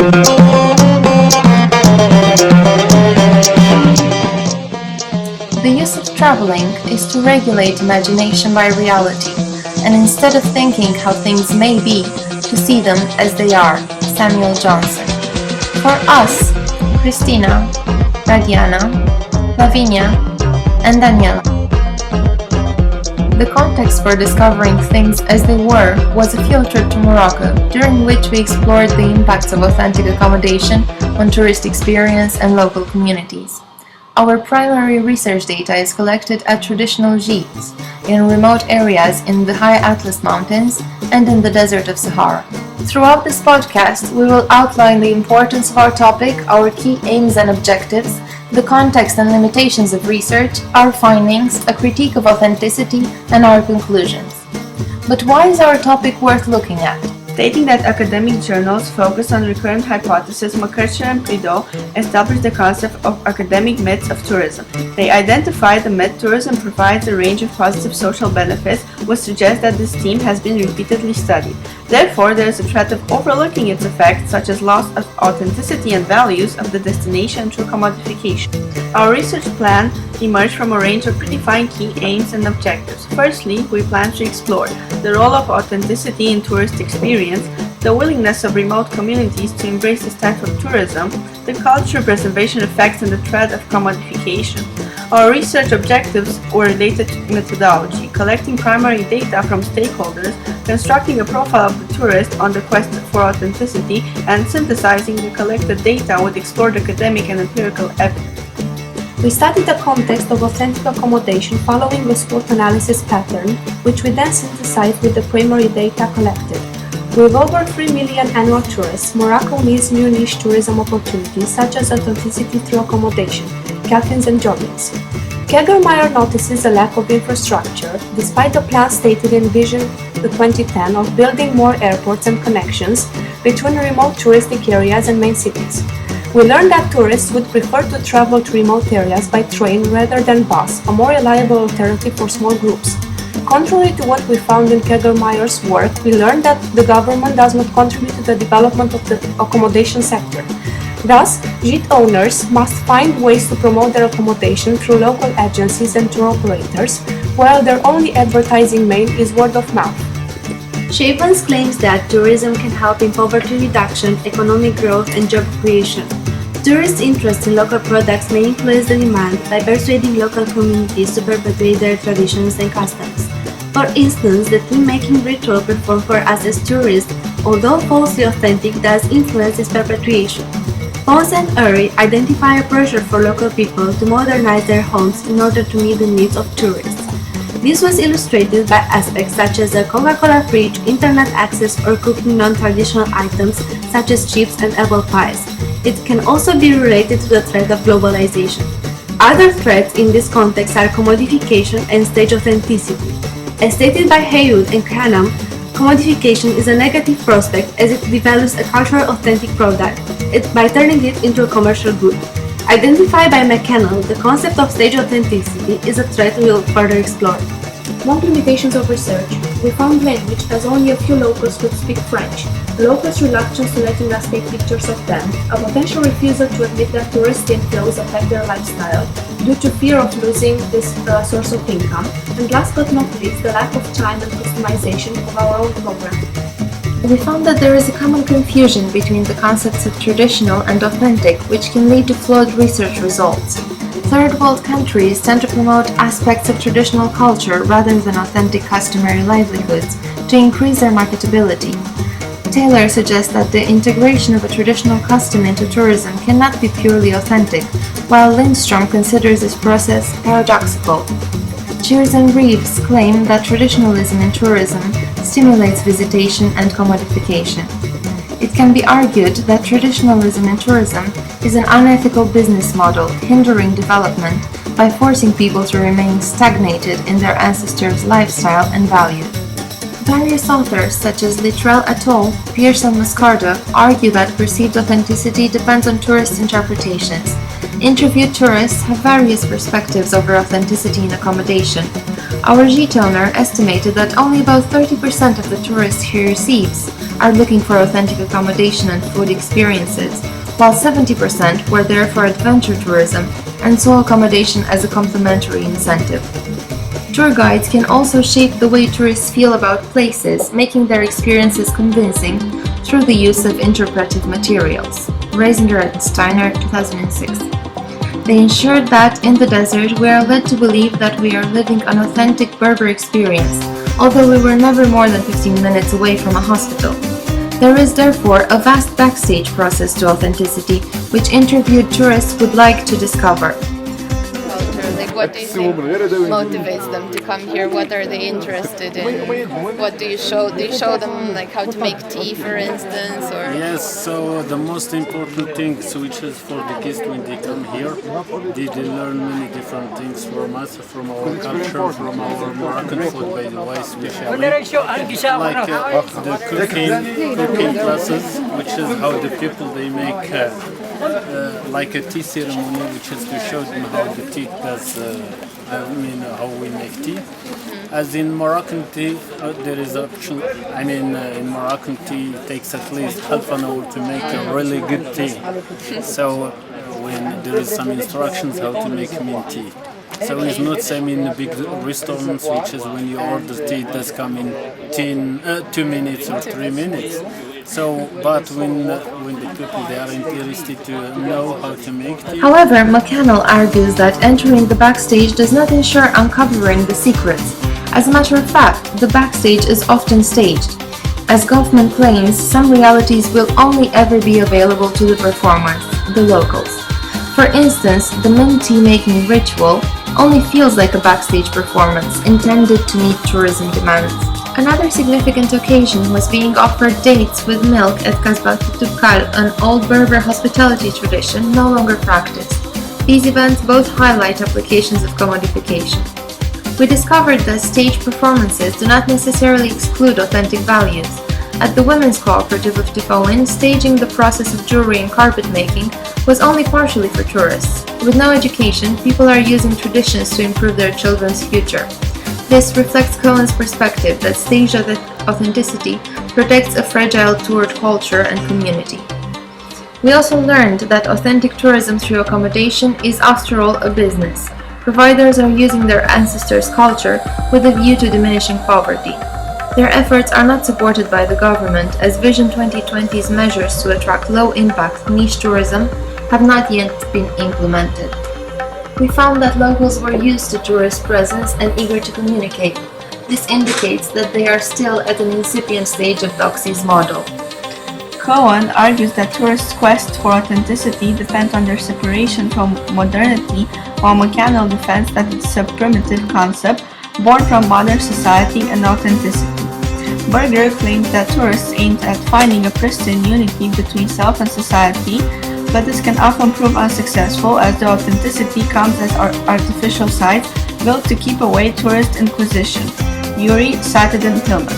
The use of traveling is to regulate imagination by reality, and instead of thinking how things may be, to see them as they are. Samuel Johnson. For us, Christina, Radiana, Lavinia, and Daniela. The context for discovering things as they were was a field trip to Morocco, during which we explored the impacts of authentic accommodation on tourist experience and local communities. Our primary research data is collected at traditional gîtes in remote areas in the high Atlas Mountains and in the desert of Sahara. Throughout this podcast, we will outline the importance of our topic, our key aims and objectives, the context and limitations of research, our findings, a critique of authenticity, and our conclusions. But why is our topic worth looking at? Stating that academic journals focus on recurrent hypotheses, McCutcheon and Prideaux established the concept of academic myths of tourism. They identified the myth tourism provides a range of positive social benefits, which suggests that this theme has been repeatedly studied. Therefore, there is a threat of overlooking its effects, such as loss of authenticity and values of the destination through commodification. Our research plan emerged from a range of predefined key aims and objectives. Firstly, we plan to explore the role of authenticity in tourist experience, the willingness of remote communities to embrace this type of tourism, the cultural preservation effects, and the threat of commodification. Our research objectives were related to methodology, collecting primary data from stakeholders, constructing a profile of the tourist on the quest for authenticity, and synthesizing the collected data with explored academic and empirical evidence. We studied the context of authentic accommodation following a SWOT analysis pattern, which we then synthesized with the primary data collected. With over 3 million annual tourists, Morocco needs new niche tourism opportunities such as authenticity through accommodation, cabins and joggings. Kegelmeyer notices a lack of infrastructure, despite the plan stated in Vision 2010 of building more airports and connections between remote touristic areas and main cities. We learned that tourists would prefer to travel to remote areas by train rather than bus, a more reliable alternative for small groups. Contrary to what we found in Kegelmeyer's work, we learned that the government does not contribute to the development of the accommodation sector. Thus, gîte owners must find ways to promote their accommodation through local agencies and tour operators, while their only advertising main is word of mouth. Shavens claims that tourism can help in poverty reduction, economic growth, and job creation. Tourist interest in local products may influence the demand by persuading local communities to perpetuate their traditions and customs. For instance, the tea-making ritual performed for us as tourists, although falsely authentic, does influence its perpetuation. Pons and Urey identify a pressure for local people to modernize their homes in order to meet the needs of tourists. This was illustrated by aspects such as a Coca-Cola fridge, internet access, or cooking non-traditional items such as chips and apple pies. It can also be related to the threat of globalization. Other threats in this context are commodification and stage authenticity. As stated by Haywood and Canham, commodification is a negative prospect as it devalues a cultural authentic product by turning it into a commercial good. Identified by McKennell, the concept of stage authenticity is a threat we will further explore. Among limitations of research, we found language as only a few locals could speak French, locals' reluctance to letting us take pictures of them, a potential refusal to admit that tourist inflows affect their lifestyle due to fear of losing this source of income, and last but not least, the lack of time and customization of our own program. We found that there is a common confusion between the concepts of traditional and authentic, which can lead to flawed research results. Third world countries tend to promote aspects of traditional culture rather than authentic customary livelihoods to increase their marketability. Taylor suggests that the integration of a traditional custom into tourism cannot be purely authentic, while Lindstrom considers this process paradoxical. Cheers and Reeves claim that traditionalism in tourism stimulates visitation and commodification. It can be argued that traditionalism in tourism is an unethical business model hindering development by forcing people to remain stagnated in their ancestors' lifestyle and values. Various authors such as Littrell et al., Pierce and Moscardo argue that perceived authenticity depends on tourist interpretations. Interviewed tourists have various perspectives over authenticity in accommodation. Our gîte owner estimated that only about 30% of the tourists he receives are looking for authentic accommodation and food experiences, while 70% were there for adventure tourism and saw accommodation as a complementary incentive. Tour guides can also shape the way tourists feel about places, making their experiences convincing through the use of interpretive materials. Reisinger and Steiner, 2006. They ensured that in the desert we are led to believe that we are living an authentic Berber experience, although we were never more than 15 minutes away from a hospital. There is therefore a vast backstage process to authenticity, which interviewed tourists would like to discover. What do you think motivates them to come here? What are they interested in? What do you show? Do you show them like how to make tea, for instance? Or yes, so the most important things which is for the guests when they come here, they learn many different things from us, from our culture, from our Moroccan food, by the way, especially like the cooking classes, which is how the people they make like a tea ceremony, which is to show them how the tea does, how we make tea. As in Moroccan tea, there is option. In Moroccan tea, it takes at least half an hour to make a really good tea. So when there is some instructions how to make mint tea. So it's not same in the big restaurants, which is when you order tea, it does come in 2 minutes or 3 minutes. So, but when the people they are interested to know how to make tea. However, McCannell argues that entering the backstage does not ensure uncovering the secrets. As a matter of fact, the backstage is often staged. As Goffman claims, some realities will only ever be available to the performers, the locals. For instance, the mint tea making ritual only feels like a backstage performance intended to meet tourism demands. Another significant occasion was being offered dates with milk at Kasbat Tutkal, an old Berber hospitality tradition no longer practiced. These events both highlight applications of commodification. We discovered that stage performances do not necessarily exclude authentic values. At the Women's Cooperative of Tifawin, staging the process of jewelry and carpet making was only partially for tourists. With no education, people are using traditions to improve their children's future. This reflects Cohen's perspective that staged authenticity protects a fragile toured culture and community. We also learned that authentic tourism through accommodation is after all a business. Providers are using their ancestors' culture with a view to diminishing poverty. Their efforts are not supported by the government, as Vision 2020's measures to attract low-impact niche tourism have not yet been implemented. We found that locals were used to tourist presence and eager to communicate. This indicates that they are still at an incipient stage of Doxy's model. Cohen argues that tourists' quest for authenticity depend on their separation from modernity, while McCannell defends that it's a primitive concept born from modern society and authenticity. Berger claims that tourists aim at finding a pristine unity between self and society, but this can often prove unsuccessful as the authenticity comes as artificial sites built to keep away tourist inquisition. Yuri, Sated and Tillman.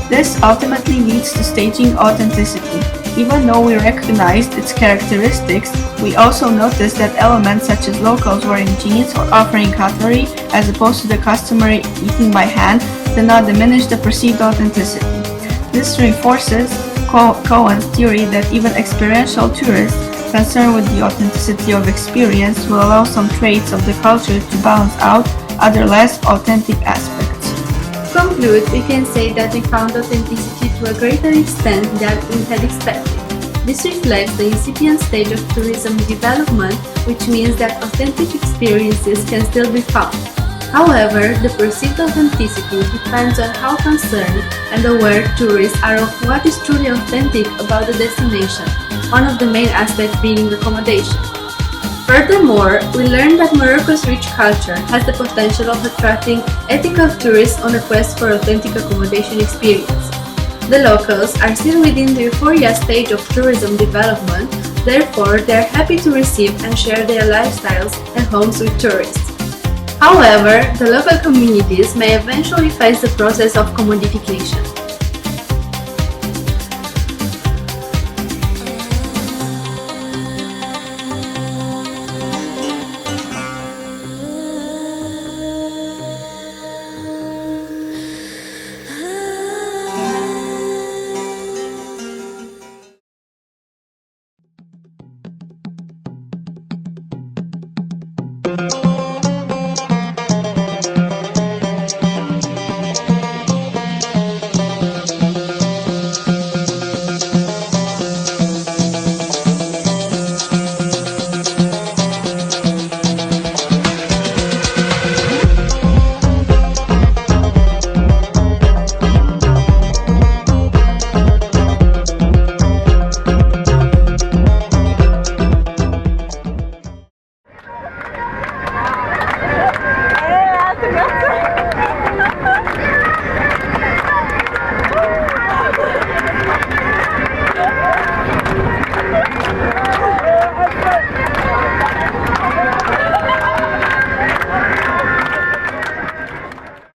This ultimately leads to staging authenticity. Even though we recognized its characteristics, we also noticed that elements such as locals wearing jeans or offering cutlery, as opposed to the customary eating by hand, did not diminish the perceived authenticity. This reinforces Cohen's theory that even experiential tourists concerned with the authenticity of experience will allow some traits of the culture to balance out other less authentic aspects. To conclude, we can say that we found authenticity to a greater extent than we had expected. This reflects the incipient stage of tourism development, which means that authentic experiences can still be found. However, the perceived authenticity depends on how concerned and aware tourists are of what is truly authentic about the destination, one of the main aspects being accommodation. Furthermore, we learned that Morocco's rich culture has the potential of attracting ethical tourists on a quest for authentic accommodation experience. The locals are still within the euphoria stage of tourism development, therefore they are happy to receive and share their lifestyles and homes with tourists. However, the local communities may eventually face the process of commodification.